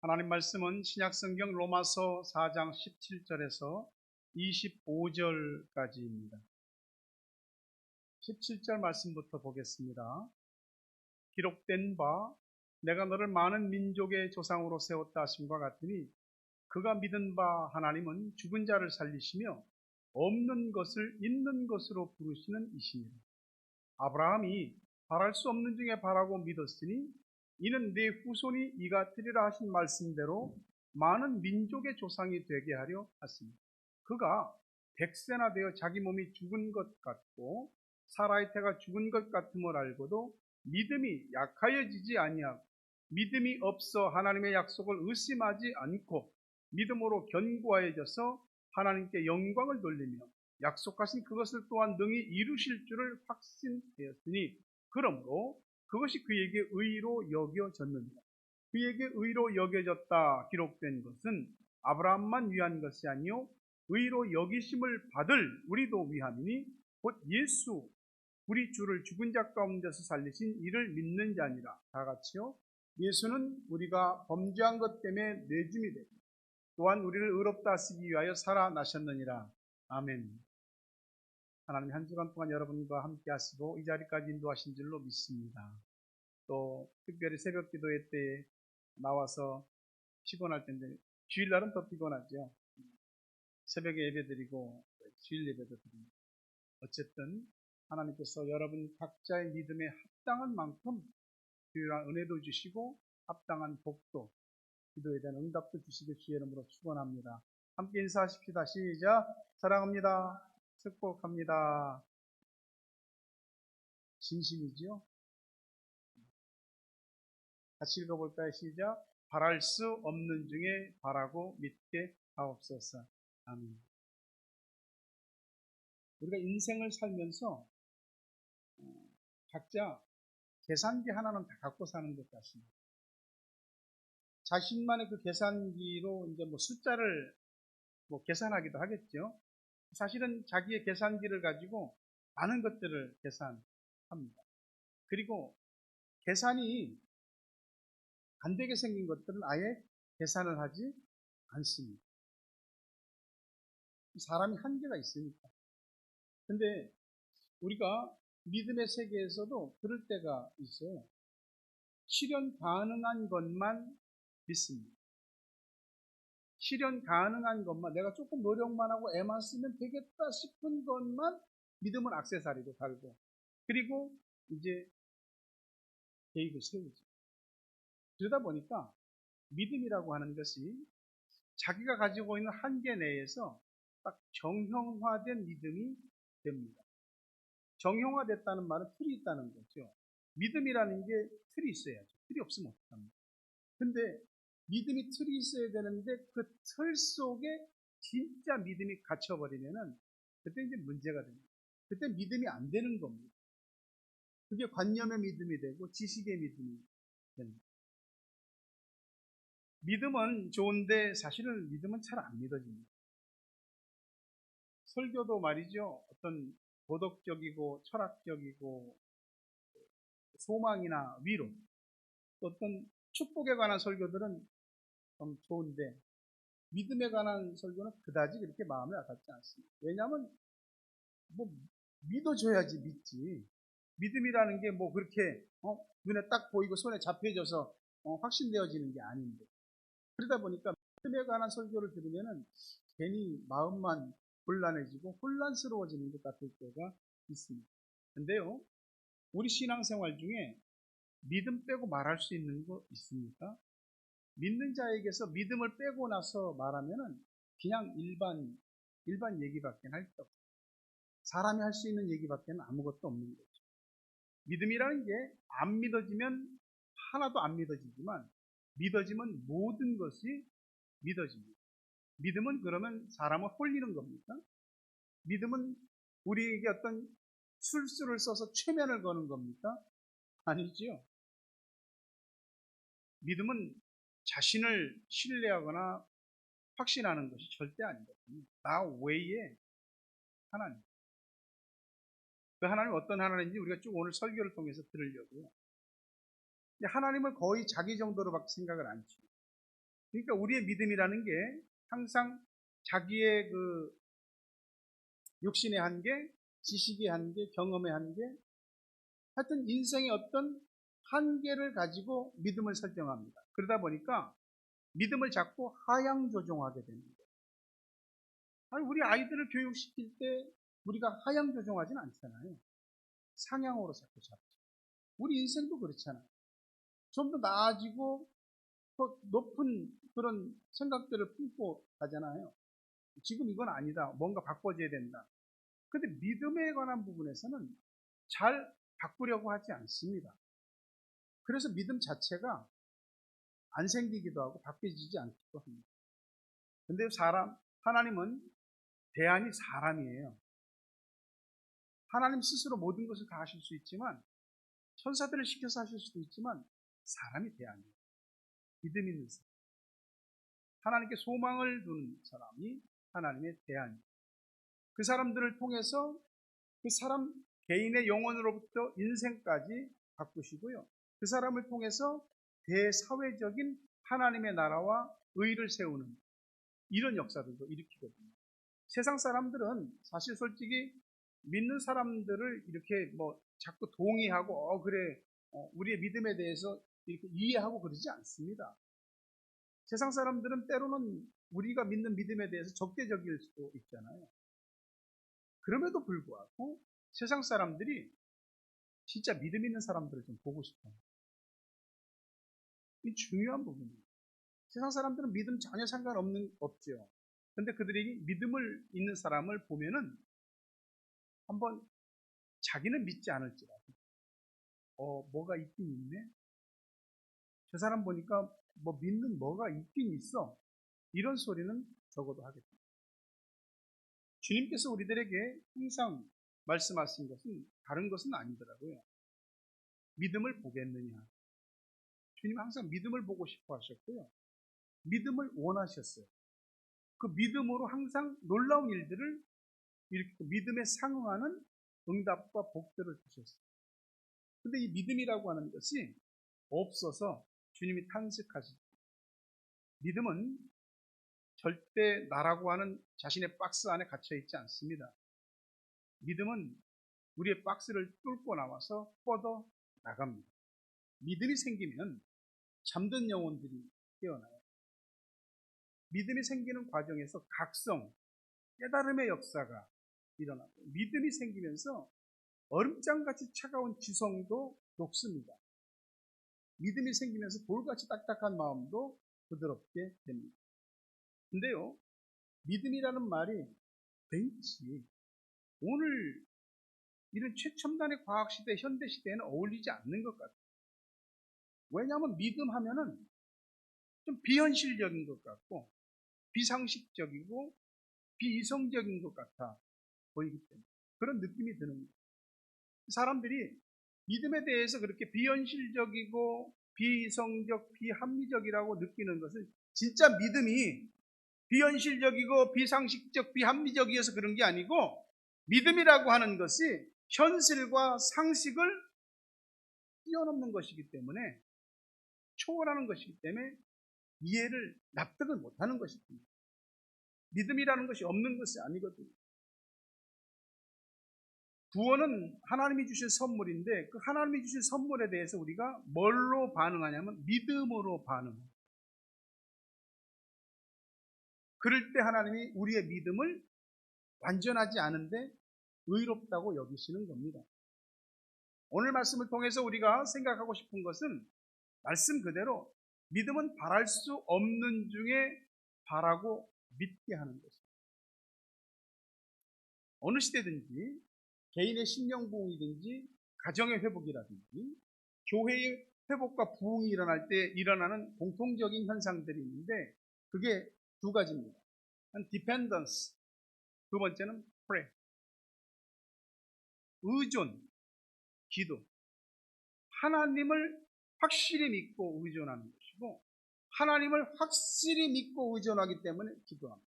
하나님 말씀은 신약성경 로마서 4장 17절에서 25절까지입니다. 17절 말씀부터 보겠습니다. 기록된 바 내가 너를 많은 민족의 조상으로 세웠다 하심과 같으니 그가 믿은 바 하나님은 죽은 자를 살리시며 없는 것을 있는 것으로 부르시는 이시니라. 아브라함이 바랄 수 없는 중에 바라고 믿었으니 이는 네 후손이 이가 되리라 하신 말씀대로 많은 민족의 조상이 되게 하려 하십니다. 그가 백세나 되어 자기 몸이 죽은 것 같고 사라의 태가 죽은 것 같음을 알고도 믿음이 약하여지지 아니하고 믿음이 없어 하나님의 약속을 의심하지 않고 믿음으로 견고하여져서 하나님께 영광을 돌리며 약속하신 그것을 또한 능히 이루실 줄을 확신하였으니 그러므로 그것이 그에게 의로 여겨졌느니라. 그에게 의로 여겨졌다 기록된 것은 아브라함만 위한 것이 아니요 의로 여기심을 받을 우리도 위함이니 곧 예수 우리 주를 죽은 자 가운데서 살리신 이를 믿는 자니라. 다 같이요. 예수는 우리가 범죄한 것 때문에 내줌이 되고 또한 우리를 의롭다 하시기 위하여 살아나셨느니라. 아멘. 하나님 한 주간 동안 여러분과 함께 하시고 이 자리까지 인도하신 줄로 믿습니다. 또 특별히 새벽 기도회 때 나와서 피곤할 텐데 주일날은 더 피곤하죠. 새벽에 예배드리고 주일 예배도 드립니다. 어쨌든 하나님께서 여러분 각자의 믿음에 합당한 만큼 주일날 은혜도 주시고 합당한 복도 기도에 대한 응답도 주시길 주의 이름으로 축원합니다. 함께 인사하십시다. 시작. 사랑합니다. 축복합니다. 진심이죠? 같이 읽어볼까요? 시작. 바랄 수 없는 중에 바라고 믿게 하옵소서. 아멘. 우리가 인생을 살면서 각자 계산기 하나는 다 갖고 사는 것 같습니다. 자신만의 그 계산기로 이제 숫자를 계산하기도 하겠죠. 사실은 자기의 계산기를 가지고 많은 것들을 계산합니다. 그리고 계산이 안 되게 생긴 것들은 아예 계산을 하지 않습니다. 사람이 한계가 있으니까. 근데 우리가 믿음의 세계에서도 그럴 때가 있어요. 실현 가능한 것만 믿습니다. 실현 가능한 것만, 내가 조금 노력만 하고 애만 쓰면 되겠다 싶은 것만 믿음은 액세서리로 달고, 그리고 이제 계획을 세우죠. 그러다 보니까 믿음이라고 하는 것이 자기가 가지고 있는 한계 내에서 딱 정형화된 믿음이 됩니다. 정형화됐다는 말은 틀이 있다는 거죠. 믿음이라는 게 틀이 있어야죠. 틀이 없으면 어떡합니까? 근데 믿음이 틀이 있어야 되는데 그 틀 속에 진짜 믿음이 갇혀버리면은 그때 이제 문제가 됩니다. 그때 믿음이 안 되는 겁니다. 그게 관념의 믿음이 되고 지식의 믿음이 됩니다. 믿음은 좋은데 사실은 믿음은 잘 안 믿어집니다. 설교도 말이죠. 어떤 도덕적이고 철학적이고 소망이나 위로, 또 어떤 축복에 관한 설교들은 좀 좋은데 믿음에 관한 설교는 그다지 그렇게 마음에 와닿지 않습니다. 왜냐하면 믿어줘야지 믿지. 믿음이라는 게 그렇게 눈에 딱 보이고 손에 잡혀져서 확신되어지는 게 아닌데, 그러다 보니까 믿음에 관한 설교를 들으면은 괜히 마음만 곤란해지고 혼란스러워지는 것 같을 때가 있습니다. 근데요, 우리 신앙생활 중에 믿음 빼고 말할 수 있는 거 있습니까? 믿는 자에게서 믿음을 빼고 나서 말하면은 그냥 일반 얘기밖에 할 게 없어요. 사람이 할 수 있는 얘기밖에 아무것도 없는 거죠. 믿음이라는 게 안 믿어지면 하나도 안 믿어지지만 믿어지면 모든 것이 믿어집니다. 믿음은 그러면 사람을 홀리는 겁니까? 믿음은 우리에게 어떤 술수를 써서 최면을 거는 겁니까? 아니죠. 믿음은 자신을 신뢰하거나 확신하는 것이 절대 아니거든요. 나 외에 하나님. 그 하나님 어떤 하나님인지 우리가 쭉 오늘 설교를 통해서 들으려고요. 하나님을 거의 자기 정도로밖에 생각을 안 해요. 그러니까 우리의 믿음이라는 게 항상 자기의 그 육신의 한계, 지식의 한계, 경험의 한계, 하여튼 인생의 어떤 한계를 가지고 믿음을 설정합니다. 그러다 보니까 믿음을 자꾸 하향 조종하게 됩니다. 아니, 우리 아이들을 교육시킬 때 우리가 하향 조종하진 않잖아요. 상향으로 자꾸 잡죠. 우리 인생도 그렇잖아요. 좀 더 나아지고 더 높은 그런 생각들을 품고 가잖아요. 지금 이건 아니다. 뭔가 바꿔줘야 된다. 근데 믿음에 관한 부분에서는 잘 바꾸려고 하지 않습니다. 그래서 믿음 자체가 안 생기기도 하고 바뀌어지지 않기도 합니다. 근데 하나님은 대안이 사람이에요. 하나님 스스로 모든 것을 다 하실 수 있지만, 천사들을 시켜서 하실 수도 있지만, 사람이 대안이에요. 믿음 있는 사람. 하나님께 소망을 두는 사람이 하나님의 대안이에요. 그 사람들을 통해서 그 사람 개인의 영혼으로부터 인생까지 바꾸시고요. 그 사람을 통해서 대사회적인 하나님의 나라와 의를 세우는 이런 역사들도 일으키거든요. 세상 사람들은 사실 솔직히 믿는 사람들을 이렇게 뭐 자꾸 동의하고 그래 우리의 믿음에 대해서 이렇게 이해하고 그러지 않습니다. 세상 사람들은 때로는 우리가 믿는 믿음에 대해서 적대적일 수도 있잖아요. 그럼에도 불구하고 세상 사람들이 진짜 믿음 있는 사람들을 좀 보고 싶어요. 이 중요한 부분이에요. 세상 사람들은 믿음 전혀 없죠. 근데 그들이 믿음을 있는 사람을 보면은 한번 자기는 믿지 않을지라도 뭐가 있긴 있네. 저 사람 보니까 뭐 믿는 뭐가 있긴 있어. 이런 소리는 적어도 하겠다. 주님께서 우리들에게 항상 말씀하신 것은 다른 것은 아니더라고요. 믿음을 보겠느냐. 주님 항상 믿음을 보고 싶어 하셨고요. 믿음을 원하셨어요. 그 믿음으로 항상 놀라운 일들을 일으키고 믿음에 상응하는 응답과 복들을 주셨어요. 근데 이 믿음이라고 하는 것이 없어서 주님이 탄식하시죠. 믿음은 절대 나라고 하는 자신의 박스 안에 갇혀 있지 않습니다. 믿음은 우리의 박스를 뚫고 나와서 뻗어 나갑니다. 믿음이 생기면 잠든 영혼들이 깨어나요. 믿음이 생기는 과정에서 각성, 깨달음의 역사가 일어나고 믿음이 생기면서 얼음장같이 차가운 지성도 녹습니다. 믿음이 생기면서 돌같이 딱딱한 마음도 부드럽게 됩니다. 근데요, 믿음이라는 말이 왠지 오늘 이런 최첨단의 과학시대, 현대시대에는 어울리지 않는 것 같아요. 왜냐하면 믿음 하면은 좀 비현실적인 것 같고, 비상식적이고, 비이성적인 것 같아 보이기 때문에 그런 느낌이 드는 거예요. 사람들이 믿음에 대해서 그렇게 비현실적이고, 비이성적, 비합리적이라고 느끼는 것은 진짜 믿음이 비현실적이고, 비상식적, 비합리적이어서 그런 게 아니고, 믿음이라고 하는 것이 현실과 상식을 뛰어넘는 것이기 때문에, 초월하는 것이기 때문에 이해를, 납득을 못하는 것입니다. 믿음이라는 것이 없는 것이 아니거든요. 구원은 하나님이 주신 선물인데 그 하나님이 주신 선물에 대해서 우리가 뭘로 반응하냐면 믿음으로 반응합니다. 그럴 때 하나님이 우리의 믿음을 완전하지 않은데 의롭다고 여기시는 겁니다. 오늘 말씀을 통해서 우리가 생각하고 싶은 것은 말씀 그대로 믿음은 바랄 수 없는 중에 바라고 믿게 하는 것입니다. 어느 시대든지 개인의 심령 부흥이든지 가정의 회복이라든지 교회의 회복과 부흥이 일어날 때 일어나는 공통적인 현상들이 있는데 그게 두 가지입니다. dependence, 두 번째는 pray. 의존, 기도. 하나님을 확실히 믿고 의존하는 것이고 하나님을 확실히 믿고 의존하기 때문에 기도합니다.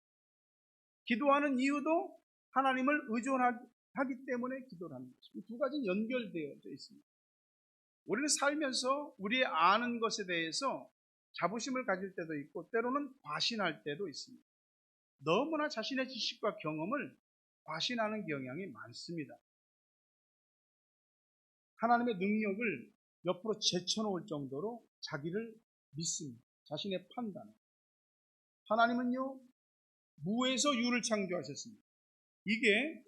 기도하는 이유도 하나님을 의존하기 때문에 기도를 하는 것입니다. 두 가지는 연결되어 있습니다. 우리는 살면서 우리의 아는 것에 대해서 자부심을 가질 때도 있고 때로는 과신할 때도 있습니다. 너무나 자신의 지식과 경험을 과신하는 경향이 많습니다. 하나님의 능력을 옆으로 제쳐놓을 정도로 자기를 믿습니다. 자신의 판단. 하나님은요, 무에서 유를 창조하셨습니다. 이게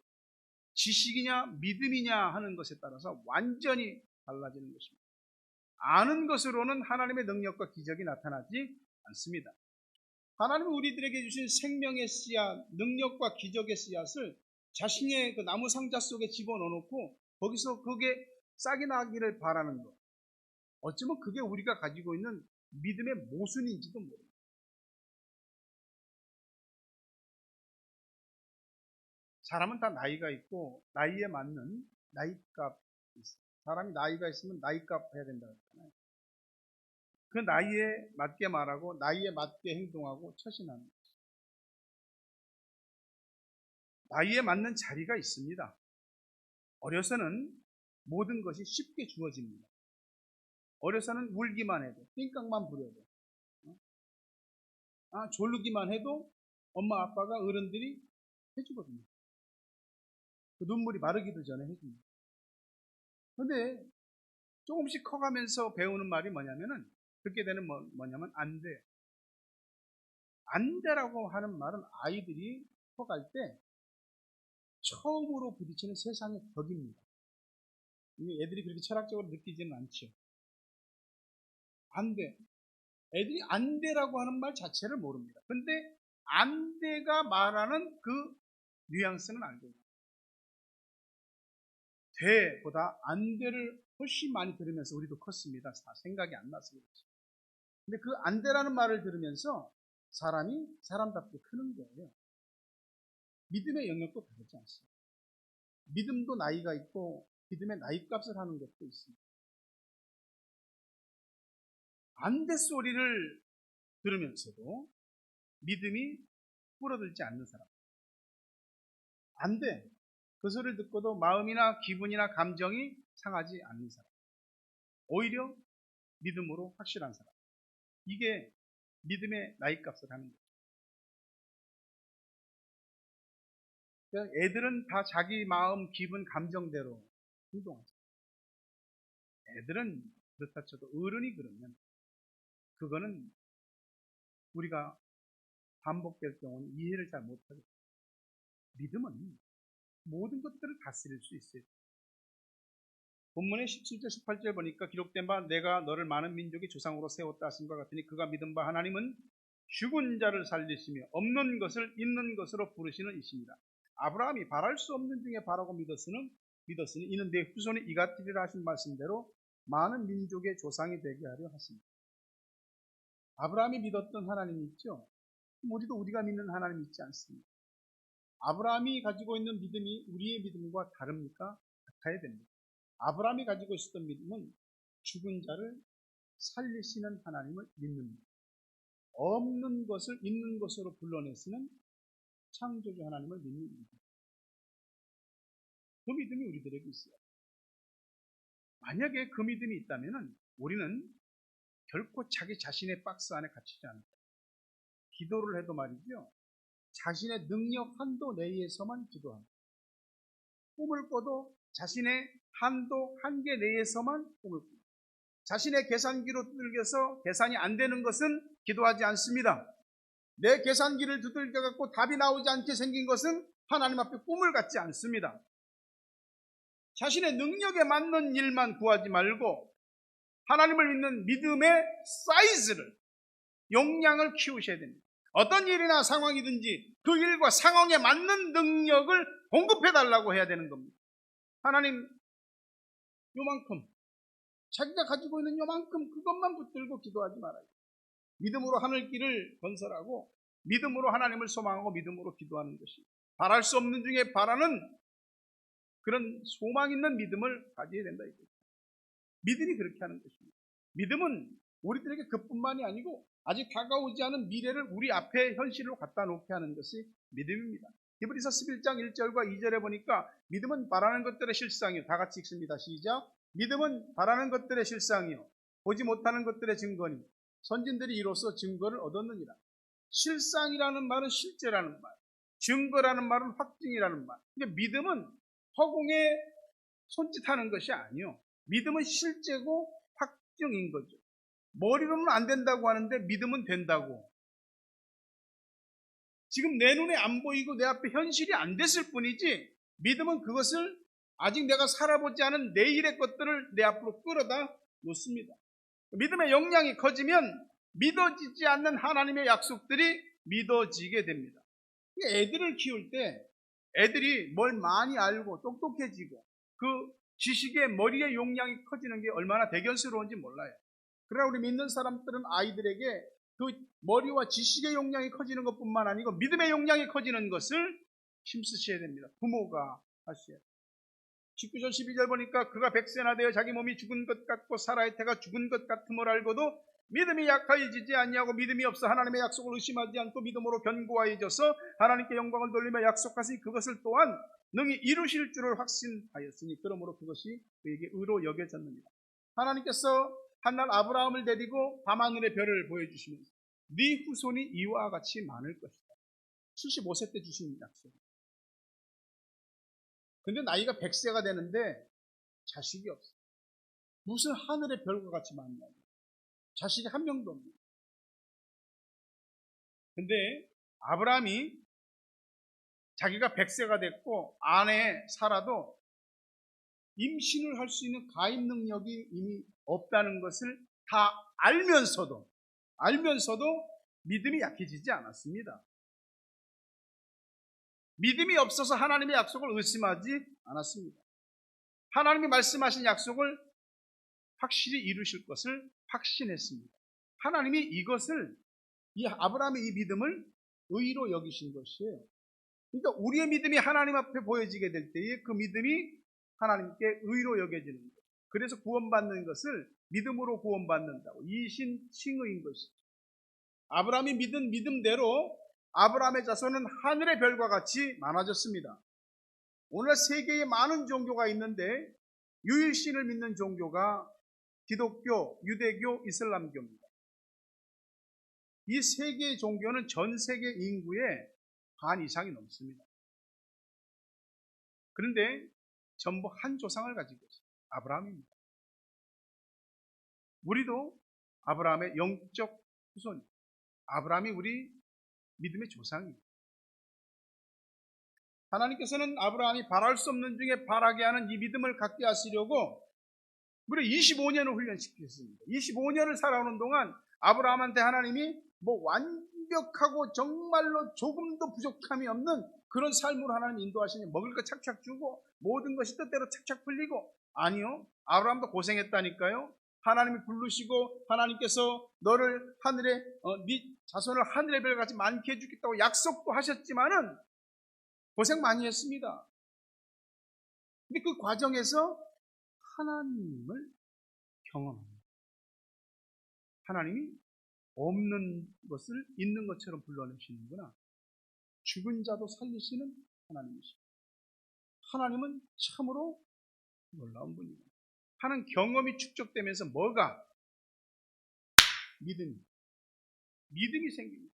지식이냐 믿음이냐 하는 것에 따라서 완전히 달라지는 것입니다. 아는 것으로는 하나님의 능력과 기적이 나타나지 않습니다. 하나님은 우리들에게 주신 생명의 씨앗, 능력과 기적의 씨앗을 자신의 그 나무 상자 속에 집어넣어놓고 거기서 그게 싹이 나기를 바라는 것. 어쩌면 그게 우리가 가지고 있는 믿음의 모순인지도 모릅니다. 사람은 다 나이가 있고 나이에 맞는 나이값이 있어요. 사람이 나이가 있으면 나이값 해야 된다고 했잖아요. 그 나이에 맞게 말하고 나이에 맞게 행동하고 처신하는 거죠. 나이에 맞는 자리가 있습니다. 어려서는 모든 것이 쉽게 주어집니다. 어려서는 울기만 해도, 띵깡만 부려도, 졸르기만 해도 엄마 아빠가 어른들이 해주거든요. 그 눈물이 마르기도 전에 해줍니다. 그런데 조금씩 커가면서 배우는 말이 뭐냐면은, 듣게 되는 뭐냐면 안 돼. 안 돼라고 하는 말은 아이들이 커갈 때 처음으로 부딪히는 세상의 벽입니다. 애들이 그렇게 철학적으로 느끼지는 않죠. 안 돼. 애들이 안 돼라고 하는 말 자체를 모릅니다. 근데 안 돼가 말하는 그 뉘앙스는 알고 있어요. 돼보다 안 돼를 훨씬 많이 들으면서 우리도 컸습니다. 다 생각이 안 나서 그렇죠. 근데 그 안 돼라는 말을 들으면서 사람이 사람답게 크는 거예요. 믿음의 영역도 다르지 않습니다. 믿음도 나이가 있고 믿음의 나이값을 하는 것도 있습니다. 안 돼 소리를 들으면서도 믿음이 불어들지 않는 사람. 안 돼. 그 소리를 듣고도 마음이나 기분이나 감정이 상하지 않는 사람. 오히려 믿음으로 확실한 사람. 이게 믿음의 나이값을 하는 거죠. 애들은 다 자기 마음, 기분, 감정대로 행동하죠. 애들은 그렇다 쳐도 어른이 그러면 그거는 우리가 반복될 경우는 이해를 잘 못하겠죠. 믿음은 모든 것들을 다스릴 수 있어요. 본문의 17절, 18절 보니까 기록된 바 내가 너를 많은 민족의 조상으로 세웠다 하신 것 같으니 그가 믿은 바 하나님은 죽은 자를 살리시며 없는 것을 있는 것으로 부르시는 이십니다. 아브라함이 바랄 수 없는 중에 바라고 믿었으니 이는 내 후손이 이같으리라 하신 말씀대로 많은 민족의 조상이 되게 하려 하십니다. 아브라함이 믿었던 하나님이 있죠. 우리도 우리가 믿는 하나님이 있지 않습니다. 아브라함이 가지고 있는 믿음이 우리의 믿음과 다릅니까? 같아야 됩니다. 아브라함이 가지고 있었던 믿음은 죽은 자를 살리시는 하나님을 믿는 것. 없는 것을 있는 것으로 불러내시는 창조주 하나님을 믿는 믿음. 그 믿음이 우리들에게 있어요. 만약에 그 믿음이 있다면 우리는 결코 자기 자신의 박스 안에 갇히지 않을 거예요. 기도를 해도 말이죠. 자신의 능력 한도 내에서만 기도합니다. 꿈을 꿔도 자신의 한도 한계 내에서만 꿈을 꿉니다. 자신의 계산기로 두들겨서 계산이 안 되는 것은 기도하지 않습니다. 내 계산기를 두들겨 갖고 답이 나오지 않게 생긴 것은 하나님 앞에 꿈을 갖지 않습니다. 자신의 능력에 맞는 일만 구하지 말고 하나님을 믿는 믿음의 사이즈를, 용량을 키우셔야 됩니다. 어떤 일이나 상황이든지 그 일과 상황에 맞는 능력을 공급해달라고 해야 되는 겁니다. 하나님, 요만큼, 자기가 가지고 있는 요만큼 그것만 붙들고 기도하지 말아요. 믿음으로 하늘길을 건설하고 믿음으로 하나님을 소망하고 믿음으로 기도하는 것이 바랄 수 없는 중에 바라는 그런 소망 있는 믿음을 가져야 된다 이거죠. 믿음이 그렇게 하는 것입니다. 믿음은 우리들에게 그뿐만이 아니고 아직 다가오지 않은 미래를 우리 앞에 현실로 갖다 놓게 하는 것이 믿음입니다. 히브리서 11장 1절과 2절에 보니까 믿음은 바라는 것들의 실상이요. 다 같이 읽습니다. 시작. 믿음은 바라는 것들의 실상이요. 보지 못하는 것들의 증거니 선진들이 이로써 증거를 얻었느니라. 실상이라는 말은 실제라는 말, 증거라는 말은 확증이라는 말. 그러니까 믿음은 허공에 손짓하는 것이 아니요. 믿음은 실제고 확증인 거죠. 머리로는 안 된다고 하는데 믿음은 된다고. 지금 내 눈에 안 보이고 내 앞에 현실이 안 됐을 뿐이지, 믿음은 그것을 아직 내가 살아보지 않은 내일의 것들을 내 앞으로 끌어다 놓습니다. 믿음의 역량이 커지면 믿어지지 않는 하나님의 약속들이 믿어지게 됩니다. 애들을 키울 때 애들이 뭘 많이 알고 똑똑해지고 그 지식의 머리의 용량이 커지는 게 얼마나 대견스러운지 몰라요. 그러나 우리 믿는 사람들은 아이들에게 그 머리와 지식의 용량이 커지는 것뿐만 아니고 믿음의 용량이 커지는 것을 힘쓰셔야 됩니다. 부모가 하셔야 돼요. 19절 12절 보니까 그가 백세나 되어 자기 몸이 죽은 것 같고 사라의 태가 죽은 것 같음을 알고도 믿음이 약하여지지 아니하고 믿음이 없어 하나님의 약속을 의심하지 않고 믿음으로 견고하여져서 하나님께 영광을 돌리며 약속하시니 그것을 또한 능히 이루실 줄을 확신하였으니 그러므로 그것이 그에게 의로 여겨졌느니라. 하나님께서 한날 아브라함을 데리고 밤하늘의 별을 보여주시면서 네 후손이 이와 같이 많을 것이다. 75세 때 주신 약속. 근데 나이가 100세가 되는데 자식이 없어. 무슨 하늘의 별과 같이 많냐고. 자식이 한 명도 없네. 근데 아브라함이 자기가 100세가 됐고 아내 사라도 임신을 할 수 있는 가임 능력이 이미 없다는 것을 다 알면서도 믿음이 약해지지 않았습니다. 믿음이 없어서 하나님의 약속을 의심하지 않았습니다. 하나님이 말씀하신 약속을 확실히 이루실 것을 확신했습니다. 하나님이 이것을, 이 아브라함의 이 믿음을 의로 여기신 것이에요. 그러니까 우리의 믿음이 하나님 앞에 보여지게 될 때에 그 믿음이 하나님께 의로 여겨지는 거예요. 그래서 구원받는 것을 믿음으로 구원받는다고, 이신칭의인 것이죠. 아브라함이 믿은 믿음대로 아브라함의 자손은 하늘의 별과 같이 많아졌습니다. 오늘 세계에 많은 종교가 있는데 유일신을 믿는 종교가 기독교, 유대교, 이슬람교입니다. 이 세 개의 종교는 전 세계 인구의 반 이상이 넘습니다. 그런데 전부 한 조상을 가지고 있어요. 아브라함입니다. 우리도 아브라함의 영적 후손, 아브라함이 우리 믿음의 조상입니다. 하나님께서는 아브라함이 바랄 수 없는 중에 바라게 하는 이 믿음을 갖게 하시려고 무려 25년을 훈련시켰습니다. 25년을 살아오는 동안 아브라함한테 하나님이 완벽하고 정말로 조금도 부족함이 없는 그런 삶으로 하나님 인도하시니 먹을 거 착착 주고 모든 것이 뜻대로 착착 풀리고, 아니요, 아브라함도 고생했다니까요. 하나님이 부르시고 하나님께서 너를 하늘에 네 자손을 하늘의 별같이 많게 해주겠다고 약속도 하셨지만은 고생 많이 했습니다. 근데 그 과정에서 하나님을 경험합니다. 하나님이 없는 것을 있는 것처럼 불러내시는구나. 죽은 자도 살리시는 하나님이십니다. 하나님은 참으로 놀라운 분입니다. 하는 경험이 축적되면서 뭐가? 믿음이 생깁니다.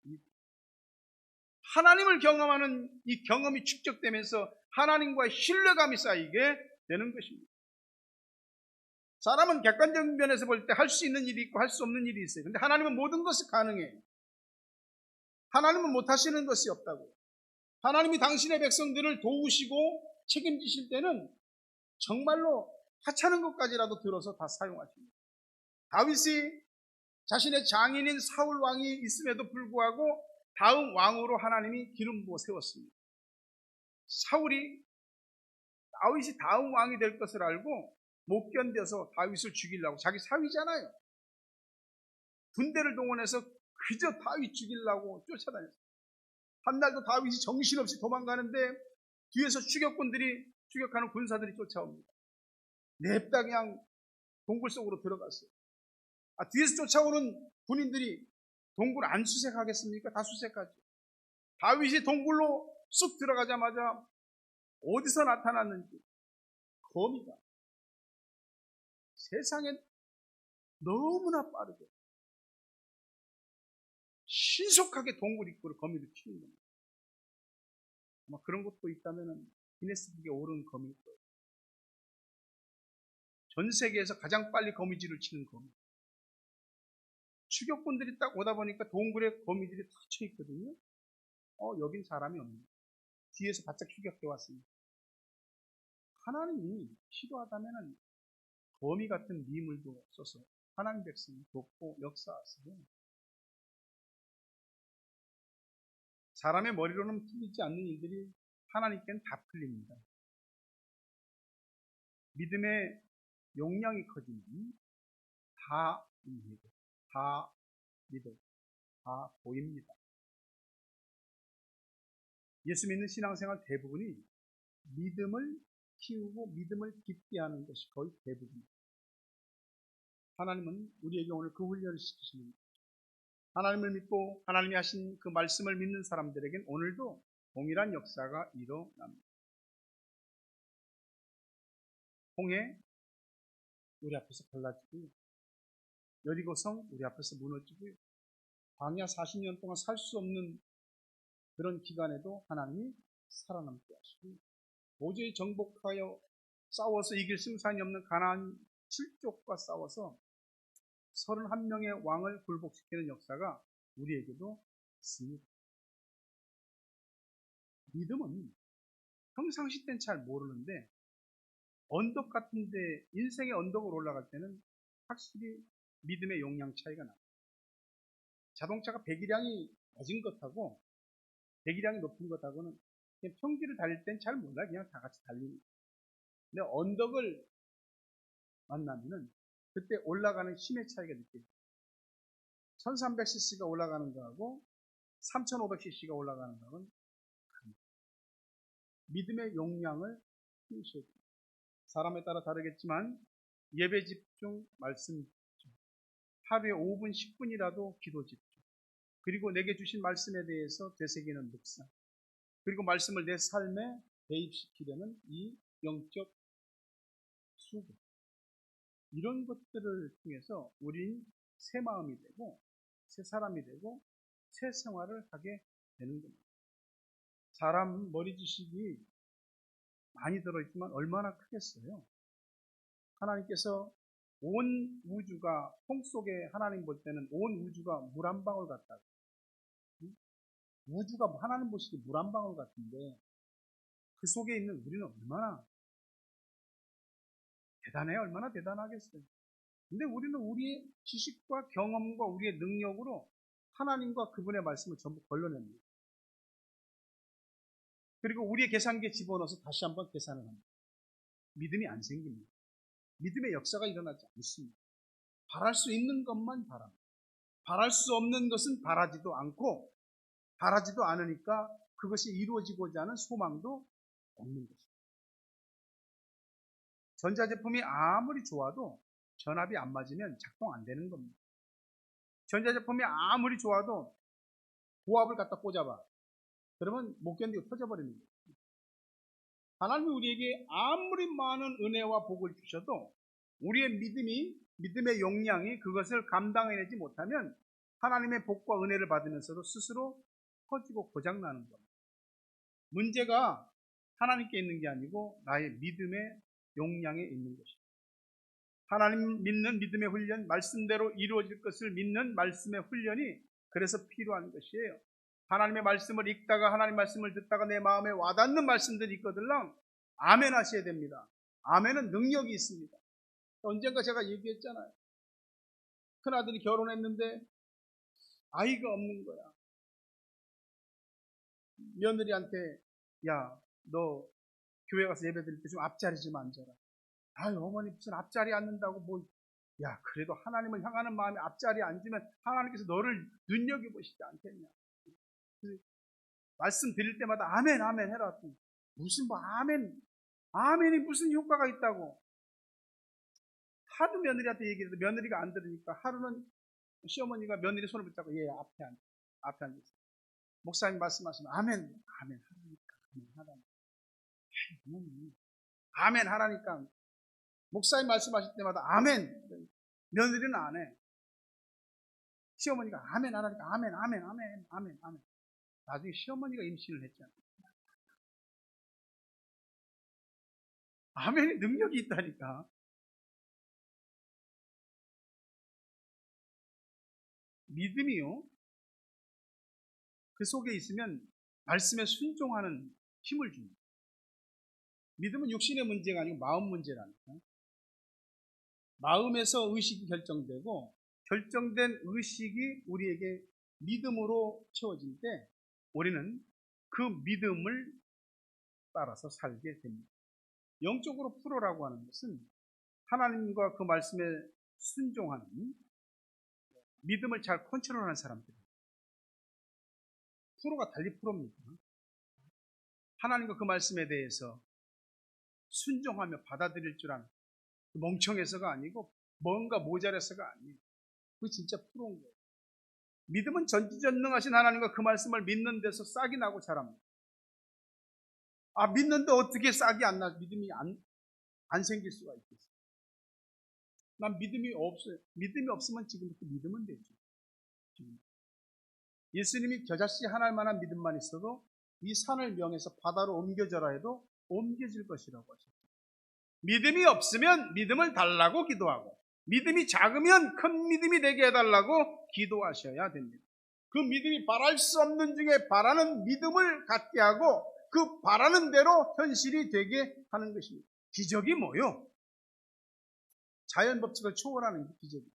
하나님을 경험하는 이 경험이 축적되면서 하나님과의 신뢰감이 쌓이게 되는 것입니다. 사람은 객관적인 면에서 볼 때 할 수 있는 일이 있고 할 수 없는 일이 있어요. 근데 하나님은 모든 것이 가능해요. 하나님은 못하시는 것이 없다고요. 하나님이 당신의 백성들을 도우시고 책임지실 때는 정말로 하찮은 것까지라도 들어서 다 사용하십니다. 다윗이 자신의 장인인 사울 왕이 있음에도 불구하고 다음 왕으로 하나님이 기름 부어 세웠습니다. 다윗이 다음 왕이 될 것을 알고 못 견뎌서 다윗을 죽이려고, 자기 사위잖아요. 군대를 동원해서 그저 다윗 죽이려고 쫓아다녔어요. 한날도 다윗이 정신없이 도망가는데 뒤에서 추격하는 군사들이 쫓아옵니다. 냅다 그냥 동굴 속으로 들어갔어요. 뒤에서 쫓아오는 군인들이 동굴 안 수색하겠습니까? 다 수색하죠. 다윗이 동굴로 쑥 들어가자마자 어디서 나타났는지 거미가 세상에 너무나 빠르게 신속하게 동굴 입구를 거미로 치는 겁니다. 아마 그런 것도 있다면 기네스북에 오른 거미일 거예요. 전 세계에서 가장 빨리 거미줄을 치는 거미. 추격꾼들이 딱 오다 보니까 동굴에 거미들이 다 쳐 있거든요. 여긴 사람이 없네. 뒤에서 바짝 추격해 왔습니다. 하나님이 필요하다면 거미 같은 미물도 써서 하나님 백성을 돕고 역사하세요. 사람의 머리로는 풀리지 않는 일들이 하나님께는 다 풀립니다. 믿음의 용량이 커지면 다 이해돼, 다 믿어, 다 보입니다. 예수 믿는 신앙생활 대부분이 믿음을 키우고 믿음을 깊게 하는 것이 거의 대부분입니다. 하나님은 우리에게 오늘 그 훈련을 시키십니다. 하나님을 믿고 하나님이 하신 그 말씀을 믿는 사람들에겐 오늘도 동일한 역사가 일어납니다. 홍해 우리 앞에서 갈라지고요. 여리고성 우리 앞에서 무너지고요. 광야 40년 동안 살 수 없는 그런 기간에도 하나님이 살아남게 하시고 도저히 정복하여 싸워서 이길 승산이 없는 가나안 7족과 싸워서 31명의 왕을 굴복시키는 역사가 우리에게도 있습니다. 믿음은 평상시 때는 잘 모르는데 언덕 같은데 인생의 언덕으로 올라갈 때는 확실히 믿음의 용량 차이가 납니다. 자동차가 배기량이 낮은 것하고 배기량이 높은 것하고는 그냥 평지를 달릴 땐 잘 몰라. 그냥 다 같이 달립니다. 근데 언덕을 만나면은 그때 올라가는 힘의 차이가 느껴져요. 1300cc가 올라가는 거하고 3500cc가 올라가는 거하고는 다릅니다. 믿음의 용량을 키우셔야 됩니다. 사람에 따라 다르겠지만 예배 집중, 말씀 집중, 하루에 5분, 10분이라도 기도 집중, 그리고 내게 주신 말씀에 대해서 되새기는 묵상, 그리고 말씀을 내 삶에 대입시키려는 이 영적 수고, 이런 것들을 통해서 우린 새 마음이 되고 새 사람이 되고 새 생활을 하게 되는 겁니다. 사람 머리 지식이 많이 들어있지만 얼마나 크겠어요. 하나님께서 온 우주가, 통 속에 하나님 볼 때는 온 우주가 물 한 방울 같다고. 우주가 하나님 보시기에 물 한 방울 같은데 그 속에 있는 우리는 얼마나 대단해요. 얼마나 대단하겠어요. 근데 우리는 우리의 지식과 경험과 우리의 능력으로 하나님과 그분의 말씀을 전부 걸러냅니다. 그리고 우리의 계산기에 집어넣어서 다시 한번 계산을 합니다. 믿음이 안 생깁니다. 믿음의 역사가 일어나지 않습니다. 바랄 수 있는 것만 바랍니다. 바랄 수 없는 것은 바라지도 않고 바라지도 않으니까 그것이 이루어지고자 하는 소망도 없는 것입니다. 전자제품이 아무리 좋아도 전압이 안 맞으면 작동 안 되는 겁니다. 전자제품이 아무리 좋아도 고압을 갖다 꽂아봐. 그러면 못 견디고 터져버리는 거예요. 하나님이 우리에게 아무리 많은 은혜와 복을 주셔도 우리의 믿음의 용량이 그것을 감당해내지 못하면 하나님의 복과 은혜를 받으면서도 스스로 터지고 고장나는 겁니다. 문제가 하나님께 있는 게 아니고 나의 믿음의 용량에 있는 것입니다. 하나님 믿는 믿음의 훈련, 말씀대로 이루어질 것을 믿는 말씀의 훈련이 그래서 필요한 것이에요. 하나님의 말씀을 읽다가 하나님 말씀을 듣다가 내 마음에 와닿는 말씀들이 있거든요. 아멘 하셔야 됩니다. 아멘은 능력이 있습니다. 언젠가 제가 얘기했잖아요. 큰아들이 결혼했는데 아이가 없는 거야. 며느리한테 야, 너 교회 가서 예배 드릴 때 좀 앞자리 좀 앉아라. 아유, 어머니 무슨 앞자리 앉는다고 뭐. 야, 그래도 하나님을 향하는 마음에 앞자리에 앉으면 하나님께서 너를 눈여겨보시지 않겠냐. 말씀 드릴 때마다 아멘 아멘 해라. 무슨 뭐 아멘이 무슨 효과가 있다고. 하도 며느리한테 얘기해도 며느리가 안 들으니까 하루는 시어머니가 며느리 손을 붙잡고 얘 앞에 앉으세요. 목사님 말씀하시면 아멘 하라니까. 아멘 하라니까. 목사님 말씀하실 때마다 아멘. 며느리는 안 해. 시어머니가 아멘 하라니까 아멘, 아멘, 아멘, 아멘, 아멘. 나중에 시어머니가 임신을 했잖아요. 아멘의 능력이 있다니까. 믿음이요, 그 속에 있으면 말씀에 순종하는 힘을 줍니다. 믿음은 육신의 문제가 아니고 마음 문제라니까. 마음에서 의식이 결정되고 결정된 의식이 우리에게 믿음으로 채워질 때 우리는 그 믿음을 따라서 살게 됩니다. 영적으로 프로라고 하는 것은 하나님과 그 말씀에 순종하는, 믿음을 잘 컨트롤하는 사람들입니다. 프로가 달리 프로입니다. 하나님과 그 말씀에 대해서 순종하며 받아들일 줄 아는, 멍청해서가 아니고 뭔가 모자라서가 아니에요. 그게 진짜 프로인 거예요. 믿음은 전지전능하신 하나님과 그 말씀을 믿는 데서 싹이 나고 자랍니다. 믿는데 어떻게 싹이 안 나? 믿음이 안 생길 수가 있겠어요. 난 믿음이 없어요. 믿음이 없으면 지금부터 믿으면 되죠. 예수님이 겨자씨 하나일 만한 믿음만 있어도 이 산을 명해서 바다로 옮겨져라 해도 옮겨질 것이라고 하셨어요. 믿음이 없으면 믿음을 달라고 기도하고, 믿음이 작으면 큰 믿음이 되게 해달라고 기도하셔야 됩니다. 그 믿음이 바랄 수 없는 중에 바라는 믿음을 갖게 하고 그 바라는 대로 현실이 되게 하는 것입니다. 기적이 뭐요? 자연 법칙을 초월하는 게 기적이에요.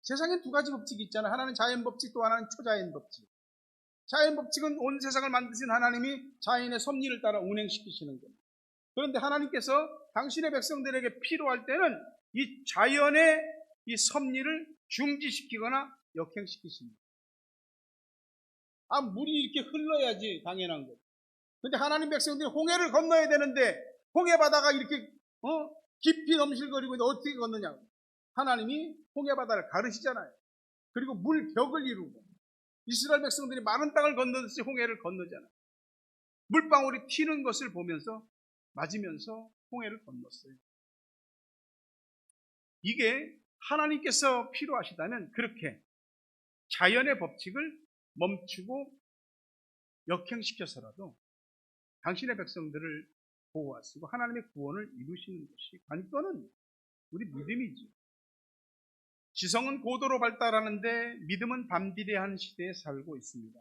세상에 두 가지 법칙이 있잖아요. 하나는 자연 법칙, 또 하나는 초자연 법칙. 자연 법칙은 온 세상을 만드신 하나님이 자연의 섭리를 따라 운행시키시는 겁니다. 그런데 하나님께서 당신의 백성들에게 필요할 때는 이 자연의 이 섭리를 중지시키거나 역행시키십니다. 물이 이렇게 흘러야지 당연한 거예요. 그런데 하나님 백성들이 홍해를 건너야 되는데 홍해 바다가 이렇게 깊이 넘실거리고 있는데 어떻게 건너냐? 하나님이 홍해 바다를 가르시잖아요. 그리고 물벽을 이루고 이스라엘 백성들이 마른 땅을 건너듯이 홍해를 건너잖아요. 물방울이 튀는 것을 보면서 맞으면서 홍해를 건넜어요. 이게 하나님께서 필요하시다면 그렇게 자연의 법칙을 멈추고 역행시켜서라도 당신의 백성들을 보호하시고 하나님의 구원을 이루시는 것이 관건은 우리 믿음이지. 지성은 고도로 발달하는데 믿음은 반비례한 시대에 살고 있습니다.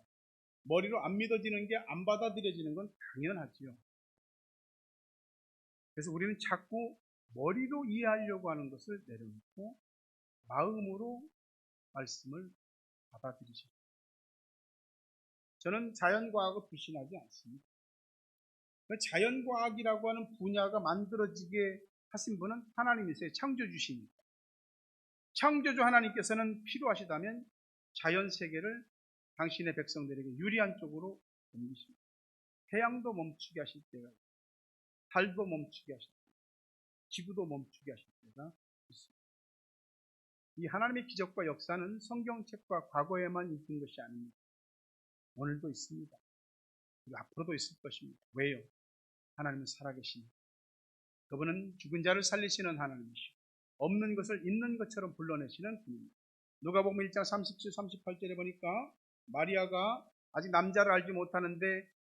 머리로 안 믿어지는 게 안 받아들여지는 건 당연하지요. 그래서 우리는 자꾸 머리로 이해하려고 하는 것을 내려놓고 마음으로 말씀을 받아들이십시오. 저는 자연과학을 불신하지 않습니다. 자연과학이라고 하는 분야가 만들어지게 하신 분은 하나님이세요. 창조주시니까. 창조주 하나님께서는 필요하시다면 자연세계를 당신의 백성들에게 유리한 쪽으로 옮기십니다. 태양도 멈추게 하실 때가 있습니다. 달도 멈추게 하실 때가 있습니다. 지구도 멈추게 하실 때가 있습니다. 이 하나님의 기적과 역사는 성경책과 과거에만 있는 것이 아닙니다. 오늘도 있습니다. 그리고 앞으로도 있을 것입니다. 왜요? 하나님은 살아계십니다. 그분은 죽은 자를 살리시는 하나님이시고 없는 것을 있는 것처럼 불러내시는 분입니다. 누가복음 1장 37, 38절에 보니까 마리아가 아직 남자를 알지 못하는데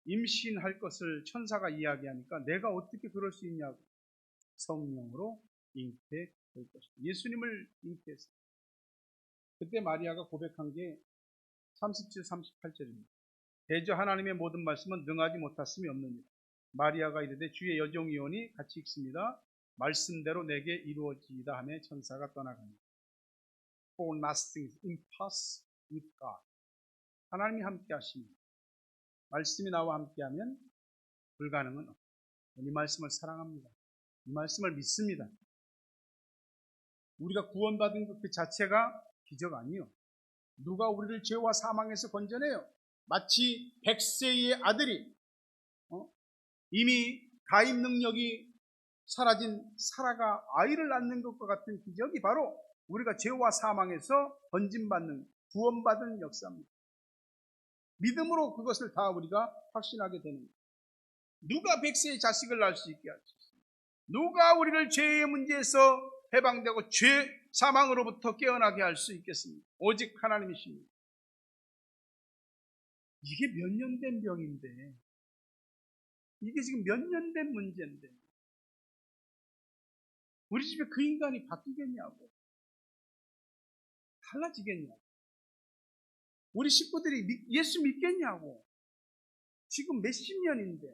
임신할 것을 천사가 이야기하니까 내가 어떻게 그럴 수 있냐고, 성령으로 잉태될 것이다. 예수님을 잉태했어요. 그때 마리아가 고백한 게 37, 38절입니다. 대저 하나님의 모든 말씀은 능하지 못하심이 없느니라. 마리아가 이르되 주의 여종이오니 같이 읽습니다. 말씀대로 내게 이루어지이다 하며 천사가 떠나갑니다. For nothing is impossible with God. 하나님이 함께 하십니다. 말씀이 나와 함께하면 불가능은 없다. 이 말씀을 사랑합니다. 이 말씀을 믿습니다. 우리가 구원받은 것 그 자체가 기적 아니요. 누가 우리를 죄와 사망에서 건져내요? 마치 100세의 아들이 이미 가임 능력이 사라진 사라가 아이를 낳는 것과 같은 기적이 바로 우리가 죄와 사망에서 건짐받는, 구원받은 역사입니다. 믿음으로 그것을 다 우리가 확신하게 되는 거예요. 누가 100세의 자식을 낳을 수 있게 할 수 있습니다. 누가 우리를 죄의 문제에서 해방되고 사망으로부터 깨어나게 할 수 있겠습니까? 오직 하나님이십니다. 이게 몇 년 된 병인데, 이게 지금 몇 년 된 문제인데, 우리 집에 그 인간이 바뀌겠냐고, 달라지겠냐고, 우리 식구들이 예수 믿겠냐고, 지금 몇십 년인데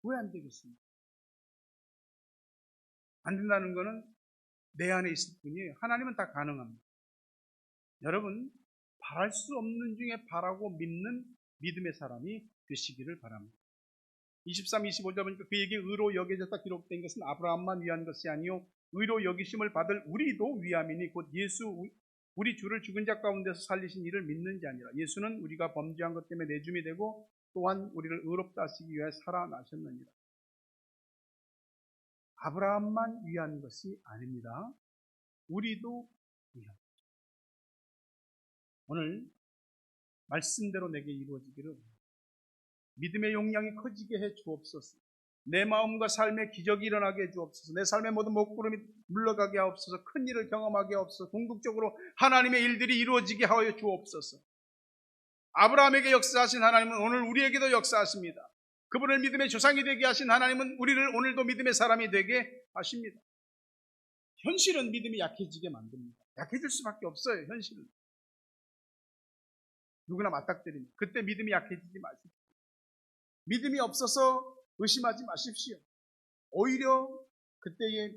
왜 안 되겠습니까? 안 된다는 것은 내 안에 있을 뿐이에요. 하나님은 다 가능합니다. 여러분, 바랄 수 없는 중에 바라고 믿는 믿음의 사람이 되시기를 바랍니다. 23, 25절 보니까 그에게 의로 여겨졌다 기록된 것은 아브라함만 위한 것이 아니요 의로 여기심을 받을 우리도 위함이니 곧 예수 우리 주를 죽은 자 가운데서 살리신 이를 믿는 자니라. 예수는 우리가 범죄한 것 때문에 내줌이 되고 또한 우리를 의롭다 하시기 위하여 살아나셨느니라. 아브라함만 위한 것이 아닙니다. 우리도 위함. 오늘 말씀대로 내게 이루어지기를 믿음의 용량이 커지게 해 주옵소서. 내 마음과 삶에 기적이 일어나게 해 주옵소서. 내 삶의 모든 먹구름이 물러가게 하옵소서. 큰 일을 경험하게 하옵소서. 궁극적으로 하나님의 일들이 이루어지게 하여 주옵소서. 아브라함에게 역사하신 하나님은 오늘 우리에게도 역사하십니다. 그분을 믿음의 조상이 되게 하신 하나님은 우리를 오늘도 믿음의 사람이 되게 하십니다. 현실은 믿음이 약해지게 만듭니다. 약해질 수밖에 없어요. 현실은. 누구나 맞닥뜨립니다. 그때 믿음이 약해지지 마십시오. 믿음이 없어서 의심하지 마십시오. 오히려 그때의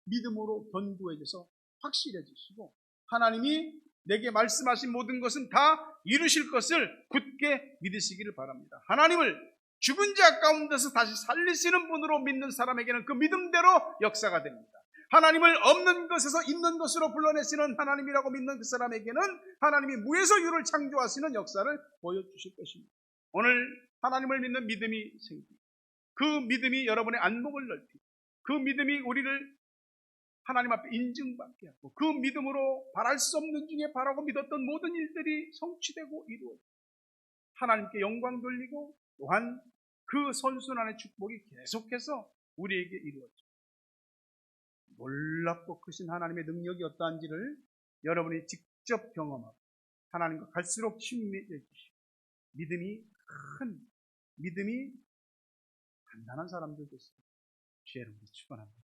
믿음으로 견고해져서 확실해지시고 하나님이 내게 말씀하신 모든 것은 다 이루실 것을 굳게 믿으시기를 바랍니다. 하나님을 죽은 자 가운데서 다시 살리시는 분으로 믿는 사람에게는 그 믿음대로 역사가 됩니다. 하나님을 없는 것에서 있는 것으로 불러내시는 하나님이라고 믿는 그 사람에게는 하나님이 무에서 유를 창조하시는 역사를 보여주실 것입니다. 오늘 하나님을 믿는 믿음이 생기고 그 믿음이 여러분의 안목을 넓히고 그 믿음이 우리를 하나님 앞에 인증받게 하고 그 믿음으로 바랄 수 없는 중에 바라고 믿었던 모든 일들이 성취되고 이루어지고 하나님께 영광 돌리고 또한 그 선순환의 축복이 계속해서 우리에게 이루어집니다. 놀랍고 크신 하나님의 능력이 어떠한지를 여러분이 직접 경험하고 하나님과 갈수록 친밀해 주시고 믿음이 단단한 사람들 되시고 주의 이름으로 축원합니다.